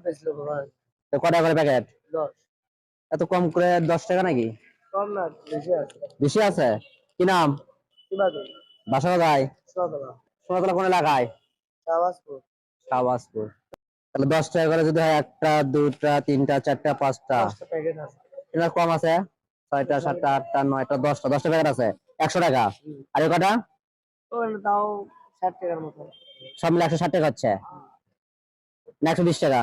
বেচলো বাবা। তো কটা করে প্যাকেট? 10। এত কম করে 10 টাকা নাকি? কম না, বেশি আছে। বেশি আছে? কি নাম? শিবাদল। বাসা কোথায়? সোনাতলা। সোনাতলা কোন এলাকায়? শাহবাজপুর। শাহবাজপুর। তাহলে 10 টাকা করে যদি হয় একটা, দুটা, তিনটা, চারটা, পাঁচটা, 5টা প্যাকেট আছে। এটা কম আছে। 6টা, 7টা, 8টা, 9টা, 10টা প্যাকেট আছে 100 টাকা। আর এই কটা? ওর দাও 60 টাকার মতো। সব মিলে 160 টাকা হচ্ছে না 120 টাকা?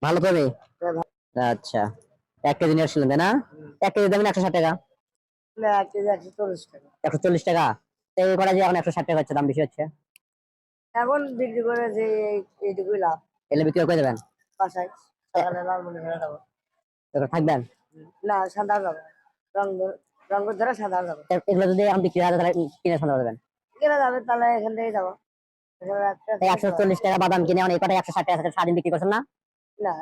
ভালো তবে। আচ্ছা, 1 কেজি নিয়ে আসছিলেন তাই না? 1 কেজি দাম 160 টাকা। না, 1 কেজি 140 টাকা। 140 টাকা। তো এই কটা যে এখন 160 টাকা হচ্ছে, দাম বেশি হচ্ছে। এখন বিক্রি করে যে এইটুকুই লাভ। এলে বিক্রি করে দেবেন? বাসায় সকালে লালমনি ভেড়া যাবো। থাকবেন না, সাদা যাবো। রং রং ধরে সাদা যাবো। এগুলো যদি এখন বিক্রি হয় তাহলে কিনে সন্ধ্যা দেবেন? কেনা যাবে, তাহলে এখান থেকে যাবো। 140 টাকা বাদাম কিনে এখন এই কটা 160 টাকা সারাদিন বিক্রি করছেন না? না,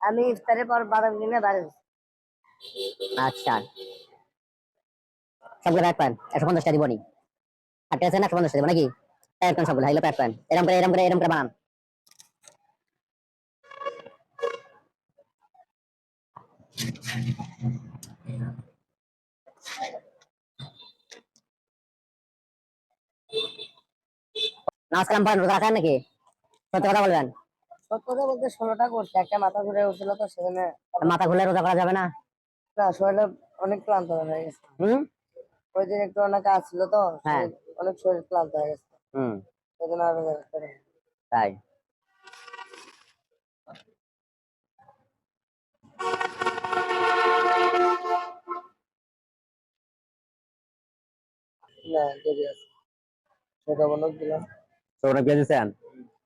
আমি ইফতারের পর বাদাম কিনে বাইরে। আচ্ছা, সবগুলো প্যাক পান 150 টাকা দিবনি। আর টেনশন 150 টাকা দিব নাকি? প্যাক পান সবগুলো, হাইলো প্যাক পান। এরকম করে বানান। নামাজ কালাম পড়েন, রোজা রাখেন নাকি? সত্য কথা বলবেন। সত্য কথা বলতে 16টা করছে, একটা মাথা ঘুরে উঠছিল তো সেখানে। মাথা ঘুরলে রোজা করা যাবে না? না, শরীরটা অনেক ক্লান্ত হয়ে গেছে। ওই দিন একটু অনেক কাজ ছিল তো, হ্যাঁ। অনেক শরীর ক্লান্ত হয়ে গেছে। হুম। সেজন্য আর রোজা রাখতে পারিনি। তাই? না, দেরি আছে। ছোট বোনক দিলাম। ছোটটা পেঁয়াজ দিচ্ছেন?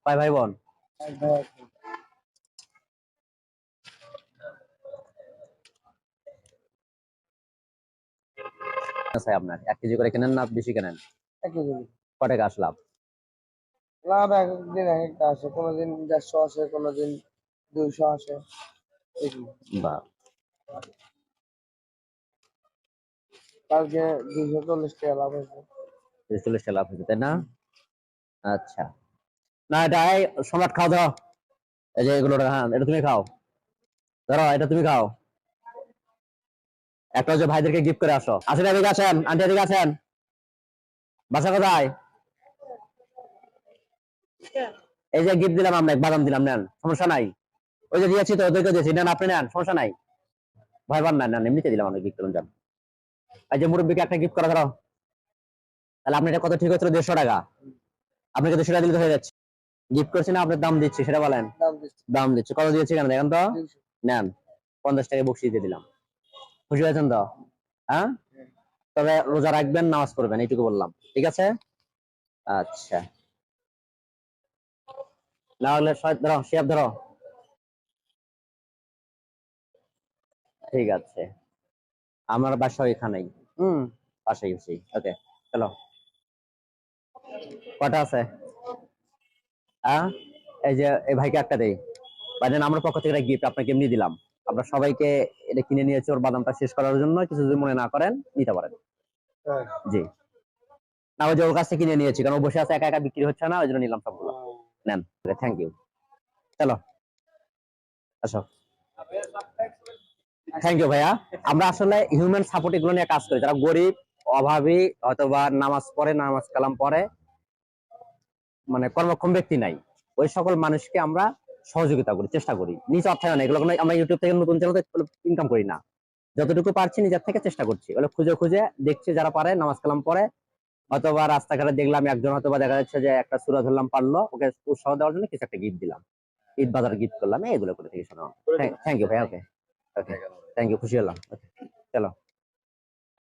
কয় ভাই বোন? এক ভাই এক বোন। আচ্ছা, আপনার 1 কেজি করে কেনেন না বেশি কেনেন? 1 কেজি। ক টাকা আসলাম? লাভ এক একদিন এক একটা আসে, কোনোদিন 150 আসে, কোনোদিন 200 আসে। বা কালকে 240 টাকা লাভ হয়েছে। 40 টাকা লাভ হয়েছে তাই না? আচ্ছা, না এটাই সম্রাট খাও ধরো। এই যে এগুলো, হ্যাঁ এটা তুমি খাও। ধরো এটা তুমি খাও। একটা যে ভাইদেরকে গিফট করে আসো। আসেন, এদিকে আসেন, আন্টি এদিকে আসেন। বাসা কোথায়? এই যে গিফট দিলাম আমরা, বাদাম দিলাম, নেন, সমস্যা নাই। ওই যে দিয়েছি তো, ওদেরকে দিয়েছি, নেন আপনি, নেন, সমস্যা নাই। ভয় পান না, নেন, এমনিতে দিলাম আমরা গিফট করুন যান। এই যে মুরব্বীকে একটা গিফট করা ধরো। তাহলে আপনি এটা কত ঠিক হচ্ছিল? 150 টাকা। আপনাকে 200 টাকা দিলে তো হয়ে যাচ্ছে। গিফট করছি না, আপনার দাম দিচ্ছি, সেটা বলেন। দাম দিচ্ছি, কত দিয়েছি কেন দেখেন তো। নেন, 50 টাকা বকশিশ দিয়ে দিলাম। খুশি হয়েছেন তো? হ্যাঁ। তবে রোজা রাখবেন, নামাজ পড়বেন, এইটুকু বললাম, ঠিক আছে? আচ্ছা, না হলে ধরো, শেয়ার ধরো। ঠিক আছে, আমার বাসা এখানেই। পাশেই পাশেই। ওকে, চলো। কটা আছে? হ্যাঁ, এই যে এই ভাইকে একটা দেই। ভাইজান, আমার পক্ষ থেকে গিফট আপনাকে এমনি দিলাম। আপনার সবাইকে এটা কিনে নিয়েছে ওর বাদামটা শেষ করার জন্য, কিছু যদি মনে না করেন নিতে পারেন। জি, না ওই যে ওর কাছ থেকে কিনে নিয়েছি, কারণ ও বসে আছে একা একা, বিক্রি হচ্ছে না, ওই জন্য নিলাম সবগুলো। নেন, থ্যাংক ইউ। চলো, আসো। থ্যাংক ইউ ভাইয়া। আমরা আসলে হিউম্যান সাপোর্ট এগুলো নিয়ে কাজ করি, যারা গরিব, অভাবী, অথবা নামাজ পড়ে, নামাজ কালাম পড়ে, মানে কর্মক্ষম ব্যক্তি নাই, ওই সকল মানুষকে আমরা সহযোগিতা করি, চেষ্টা করি। নিজ অর্থায়নে, এগুলো আমরা ইউটিউব থেকে নতুন চ্যানেল ইনকাম করি না, যতটুকু পারছি নিজের থেকে চেষ্টা করছি। ওগুলো খুঁজে খুঁজে দেখছি, যারা পারে নামাজ কালাম পড়ে, অথবা রাস্তাঘাটে দেখলাম একজন, অথবা দেখা যাচ্ছে যে একটা সূরা ধরলাম পারলো, ওকে উৎসাহ দেওয়ার জন্য কিছু একটা গিফট দিলাম, ঈদ বাজার গিফট করলাম, এগুলো করে থেকে শোনো। থ্যাংক ইউ ভাইয়া। ওকে, ওকে, থ্যাংক ইউ, খুশি হলাম। চলো।